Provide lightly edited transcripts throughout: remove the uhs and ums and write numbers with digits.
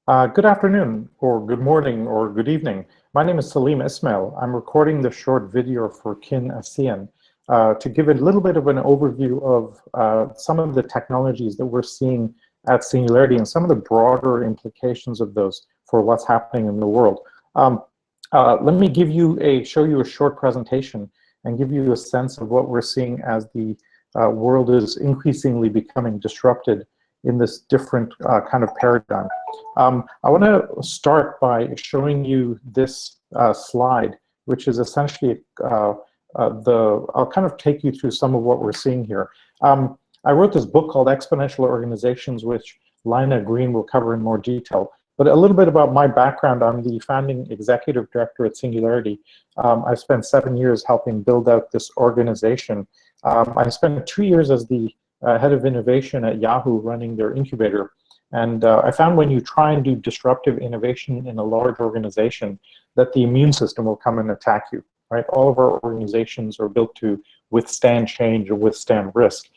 Good afternoon, or good morning, or good evening. My name is Salim Ismail. I'm recording the short video for Kin Asean to give a little bit of an overview of some of the technologies that we're seeing at Singularity and some of the broader implications of those for what's happening in the world. Let me show you a short presentation and give you a sense of what we're seeing as the world is increasingly becoming disrupted in this different kind of paradigm. I want to start by showing you this slide, which is essentially I'll kind of take you through some of what we're seeing here. I wrote this book called Exponential Organizations, which Lina Green will cover in more detail. But a little bit about my background: I'm the founding executive director at Singularity. I spent 7 years helping build out this organization. I spent 2 years as the head of innovation at Yahoo, running their incubator. And I found when you try and do disruptive innovation in a large organization, that the immune system will come and attack you, right? All of our organizations are built to withstand change or withstand risk.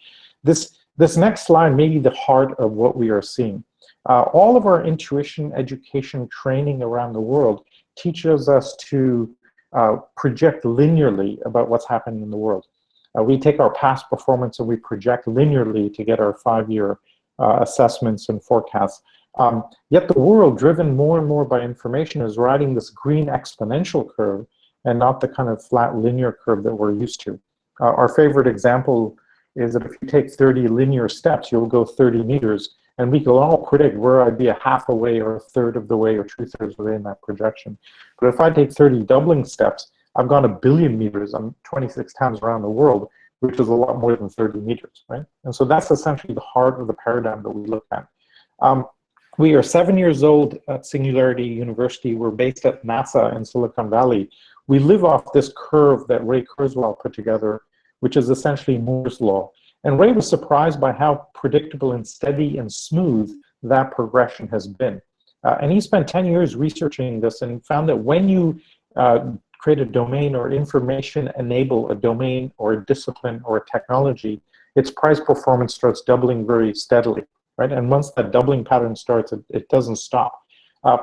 This next slide may be the heart of what we are seeing. All of our intuition, education, training around the world teaches us to project linearly about what's happening in the world. We take our past performance and we project linearly to get our 5-year assessments and forecasts. Yet the world, driven more and more by information, is riding this green exponential curve and not the kind of flat linear curve that we're used to. Our favorite example is that if you take 30 linear steps, you'll go 30 meters, and we can all predict where I'd be a half a way or a third of the way or 2/3 of the way in that projection. But if I take 30 doubling steps, I've gone 1 billion meters. I'm 26 times around the world, which is a lot more than 30 meters, right? And so that's essentially the heart of the paradigm that we look at. We are 7 years old at Singularity University. We're based at NASA in Silicon Valley. We live off this curve that Ray Kurzweil put together, which is essentially Moore's law. And Ray was surprised by how predictable and steady and smooth that progression has been. And he spent 10 years researching this and found that when you create a domain or information enable a domain or a discipline or a technology, its price performance starts doubling very steadily, right? And once that doubling pattern starts, it doesn't stop.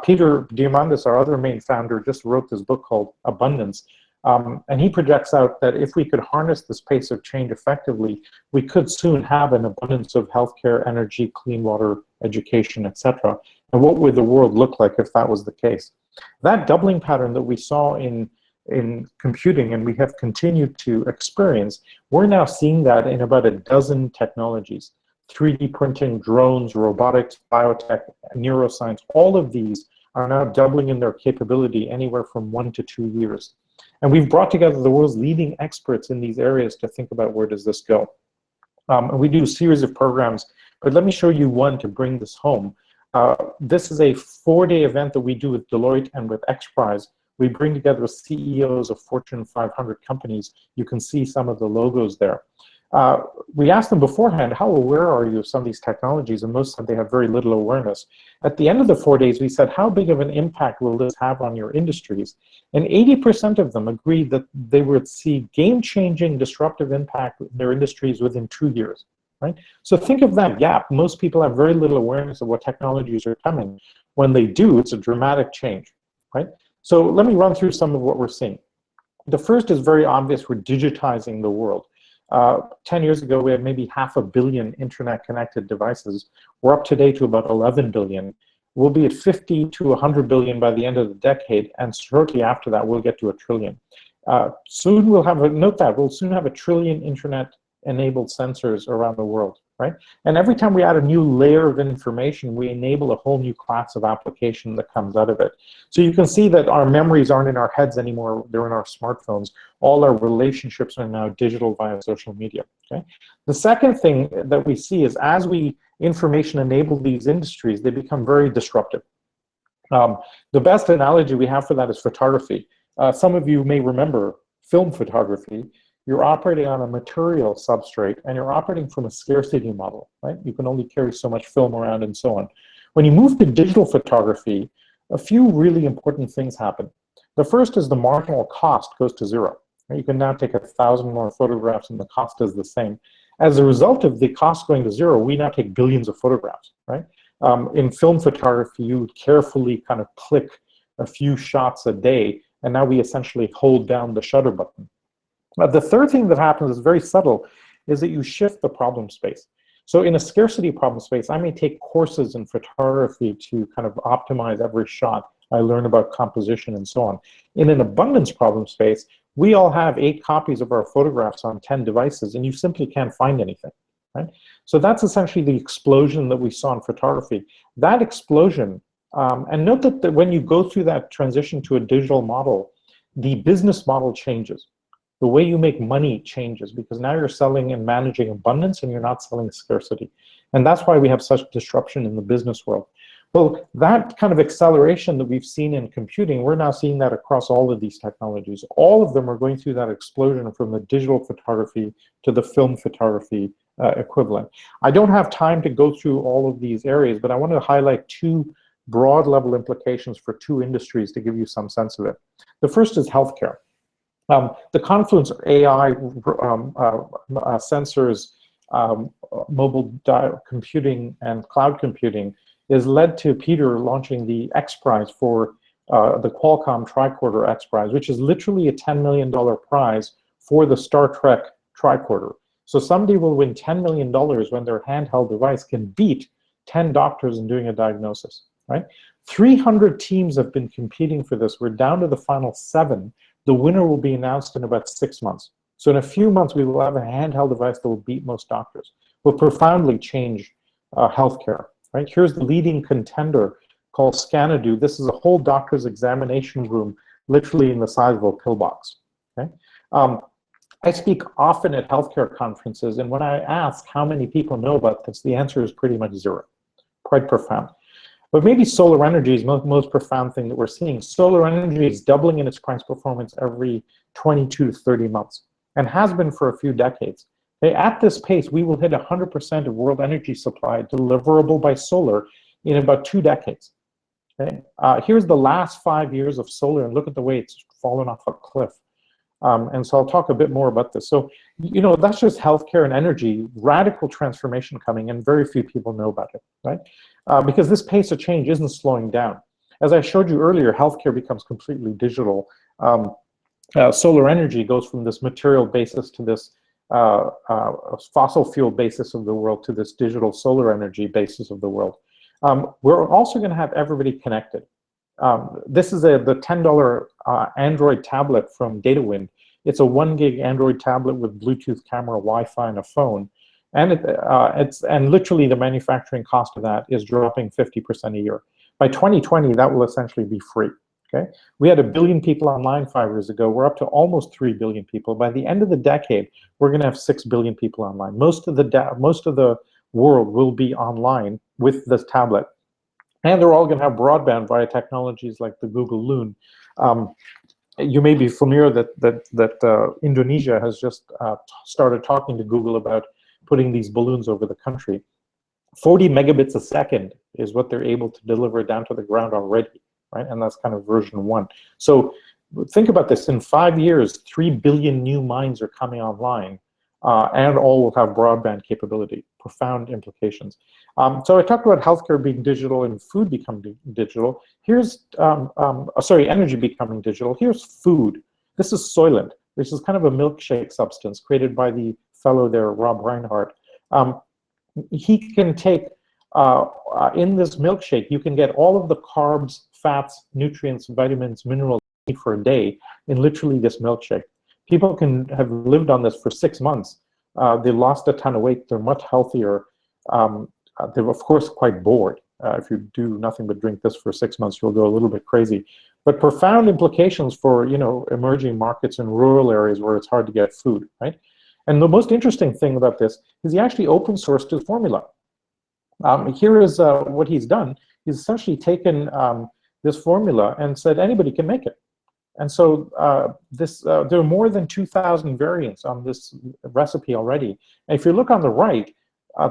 Peter Diamandis, our other main founder, just wrote this book called Abundance. And he projects out that if we could harness this pace of change effectively, we could soon have an abundance of healthcare, energy, clean water, education, etc. And what would the world look like if that was the case? That doubling pattern that we saw in computing, and we have continued to experience, we're now seeing that in about a dozen technologies. 3D printing, drones, robotics, biotech, neuroscience, all of these are now doubling in their capability anywhere from 1 to 2 years. And we've brought together the world's leading experts in these areas to think about where does this go. And we do a series of programs, but let me show you one to bring this home. This is a 4-day event that we do with Deloitte and with XPRIZE. We bring together CEOs of Fortune 500 companies. You can see some of the logos there. We asked them beforehand, how aware are you of some of these technologies? And most said they have very little awareness. At the end of the 4 days, we said, how big of an impact will this have on your industries? And 80% of them agreed that they would see game-changing disruptive impact in their industries within 2 years. Right? So think of that gap. Most people have very little awareness of what technologies are coming. When they do, it's a dramatic change. Right? So let me run through some of what we're seeing. The first is very obvious: we're digitizing the world. 10 years ago, we had maybe 500 million internet-connected devices. We're up today to about 11 billion. We'll be at 50 to 100 billion by the end of the decade, and shortly after that, we'll get to 1 trillion. Soon we'll have, note that, we'll soon have 1 trillion internet-enabled sensors around the world, right? And every time we add a new layer of information, we enable a whole new class of application that comes out of it. So you can see that our memories aren't in our heads anymore, they're in our smartphones. All our relationships are now digital via social media, okay? The second thing that we see is as we information enable these industries, they become very disruptive. The best analogy we have for that is photography. Some of you may remember film photography. You're operating on a material substrate, and you're operating from a scarcity model, right? You can only carry so much film around and so on. When you move to digital photography, a few really important things happen. The first is the marginal cost goes to zero. Right? You can now take 1,000 more photographs and the cost is the same. As a result of the cost going to zero, we now take billions of photographs, right? In film photography, you would carefully kind of click a few shots a day, and now we essentially hold down the shutter button. The third thing that happens is very subtle, is that you shift the problem space. So in a scarcity problem space, I may take courses in photography to kind of optimize every shot. I learn about composition and so on. In an abundance problem space, we all have 8 copies of our photographs on 10 devices, and you simply can't find anything, right? So that's essentially the explosion that we saw in photography. That explosion, and note that when you go through that transition to a digital model, the business model changes. The way you make money changes, because now you're selling and managing abundance and you're not selling scarcity. And that's why we have such disruption in the business world. Well, that kind of acceleration that we've seen in computing, we're now seeing that across all of these technologies. All of them are going through that explosion from the digital photography to the film photography equivalent. I don't have time to go through all of these areas, but I want to highlight 2 broad level implications for 2 industries to give you some sense of it. The first is healthcare. The confluence of AI, sensors, mobile computing, and cloud computing has led to Peter launching the X Prize for the Qualcomm Tricorder X Prize, which is literally a $10 million prize for the Star Trek tricorder. So somebody will win $10 million when their handheld device can beat 10 doctors in doing a diagnosis, right? 300 teams have been competing for this. We're down to the final 7. The winner will be announced in about 6 months. So in a few months, we will have a handheld device that will beat most doctors, will profoundly change healthcare, right? Here's the leading contender called Scanadu. This is a whole doctor's examination room, literally in the size of a pillbox, okay? I speak often at healthcare conferences, and when I ask how many people know about this, the answer is pretty much 0, quite profound. But maybe solar energy is the most profound thing that we're seeing. Solar energy is doubling in its price performance every 22 to 30 months, and has been for a few decades. Okay, at this pace, we will hit 100% of world energy supply deliverable by solar in about 2 decades. Okay? Here's the last 5 years of solar, and look at the way it's fallen off a cliff. And so I'll talk a bit more about this. So, you know, that's just healthcare and energy, radical transformation coming, and very few people know about it, right? Because this pace of change isn't slowing down. As I showed you earlier, healthcare becomes completely digital. Solar energy goes from this material basis to this fossil fuel basis of the world to this digital solar energy basis of the world. We're also going to have everybody connected. This is the $10 Android tablet from DataWind. It's a 1 gig Android tablet with Bluetooth camera, Wi-Fi, and a phone. And and literally the manufacturing cost of that is dropping 50% a year. By 2020, that will essentially be free. Okay, we had 1 billion people online 5 years ago. We're up to almost 3 billion people. By the end of the decade, we're going to have 6 billion people online. Most of the world will be online with this tablet. And they're all going to have broadband via technologies like the Google Loon. You may be familiar that Indonesia has just started talking to Google about putting these balloons over the country. 40 megabits a second is what they're able to deliver down to the ground already, right? And that's kind of version 1. So think about this. In 5 years, 3 billion new minds are coming online, and all will have broadband capability. Profound implications. So I talked about healthcare being digital and food becoming digital. Here's, energy becoming digital. Here's food. This is Soylent. This is kind of a milkshake substance created by the fellow there, Rob Reinhardt. He can take, in this milkshake, you can get all of the carbs, fats, nutrients, vitamins, minerals for a day in literally this milkshake. People can have lived on this for 6 months. They lost a ton of weight. They're much healthier. They're, of course, quite bored. If you do nothing but drink this for 6 months, you'll go a little bit crazy. But profound implications for, you know, emerging markets in rural areas where it's hard to get food, right? And the most interesting thing about this is he actually open sourced his formula. Here is what he's done. He's essentially taken this formula and said anybody can make it. And so there are more than 2,000 variants on this recipe already. And if you look on the right,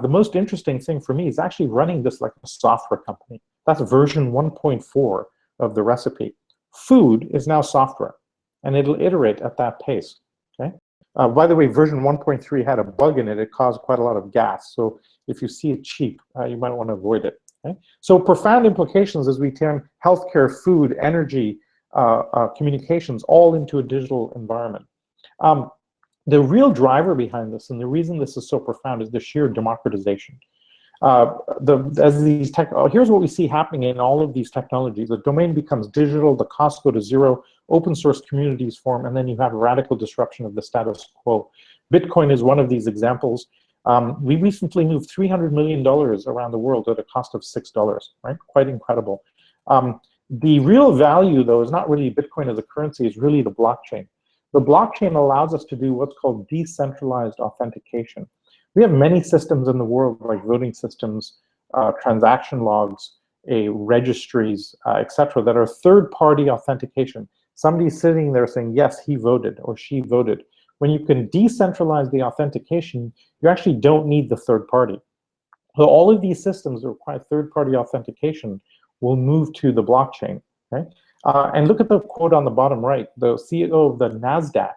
the most interesting thing for me is actually running this like a software company. That's version 1.4 of the recipe. Food is now software, and it'll iterate at that pace. Okay. By the way, version 1.3 had a bug in it. It caused quite a lot of gas. So if you see it cheap, you might want to avoid it. Okay? So profound implications as we turn healthcare, food, energy, communications all into a digital environment. The real driver behind this, and the reason this is so profound, is the sheer democratization. Here's what we see happening in all of these technologies. The domain becomes digital, the costs go to zero, open source communities form, and then you have radical disruption of the status quo. Bitcoin is one of these examples. We recently moved $300 million around the world at a cost of $6, right? Quite incredible. The real value, though, is not really Bitcoin as a currency, it's really the blockchain. The blockchain allows us to do what's called decentralized authentication. We have many systems in the world, like voting systems, transaction logs, registries, etc., that are third-party authentication. Somebody's sitting there saying, yes, he voted or she voted. When you can decentralize the authentication, you actually don't need the third party. So all of these systems that require third-party authentication will move to the blockchain. Okay? And look at the quote on the bottom right. The CEO of the NASDAQ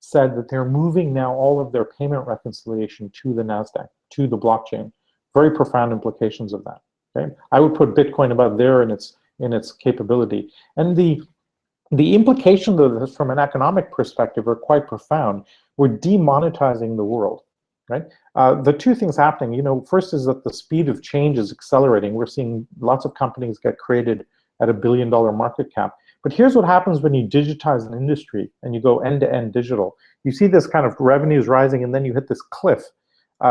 said that they're moving now all of their payment reconciliation to the NASDAQ, to the blockchain. Very profound implications of that. Okay? I would put Bitcoin about there in its capability. And the implications of this from an economic perspective are quite profound. We're demonetizing the world, right? The two things happening, first is that the speed of change is accelerating. We're seeing lots of companies get created at $1 billion market cap. But here's what happens when you digitize an industry and you go end-to-end digital. You see this kind of revenues rising, and then you hit this cliff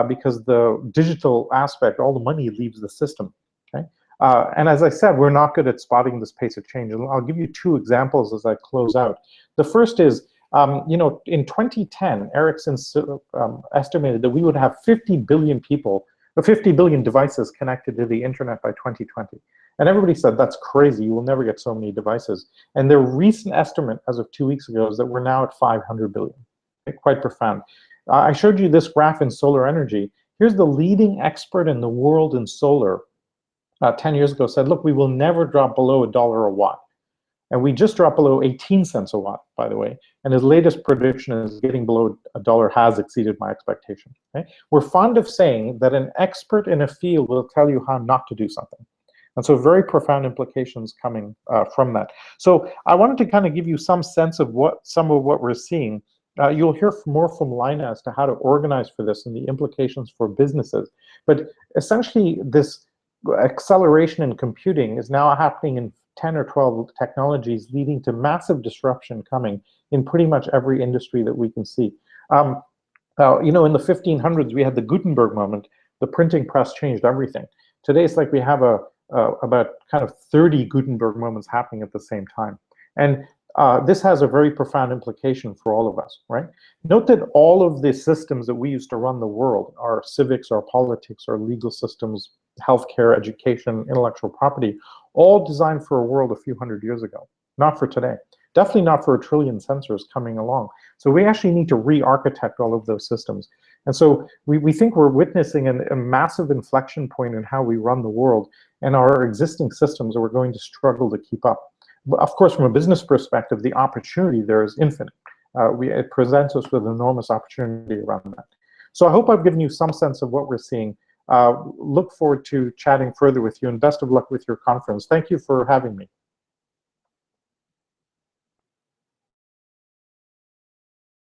because the digital aspect, all the money leaves the system. Okay? And as I said, we're not good at spotting this pace of change. And I'll give you two examples as I close out. The first is, in 2010, Ericsson estimated that we would have 50 billion people, 50 billion devices connected to the internet by 2020. And everybody said, that's crazy, you will never get so many devices. And their recent estimate as of 2 weeks ago is that we're now at 500 billion. Quite profound. I showed you this graph in solar energy. Here's the leading expert in the world in solar 10 years ago said, look, we will never drop below $1 a watt. And we just dropped below 18 cents a watt, by the way. And his latest prediction is getting below $1 has exceeded my expectation. Okay? We're fond of saying that an expert in a field will tell you how not to do something. And so very profound implications coming from that. So I wanted to kind of give you some sense of some of what we're seeing. You'll hear more from Lina as to how to organize for this and the implications for businesses. But essentially, this acceleration in computing is now happening in 10 or 12 technologies, leading to massive disruption coming in pretty much every industry that we can see. In the 1500s, we had the Gutenberg moment. The printing press changed everything. Today, it's like we have about kind of 30 Gutenberg moments happening at the same time. And this has a very profound implication for all of us, right? Note that all of the systems that we use to run the world, our civics, our politics, our legal systems, healthcare, education, intellectual property, all designed for a world a few hundred years ago, not for today. Definitely not for 1 trillion sensors coming along. So we actually need to re-architect all of those systems. And so we think we're witnessing a massive inflection point in how we run the world, and our existing systems are going to struggle to keep up. But of course, from a business perspective, the opportunity there is infinite. It presents us with enormous opportunity around that. So I hope I've given you some sense of what we're seeing. Look forward to chatting further with you, and best of luck with your conference. Thank you for having me.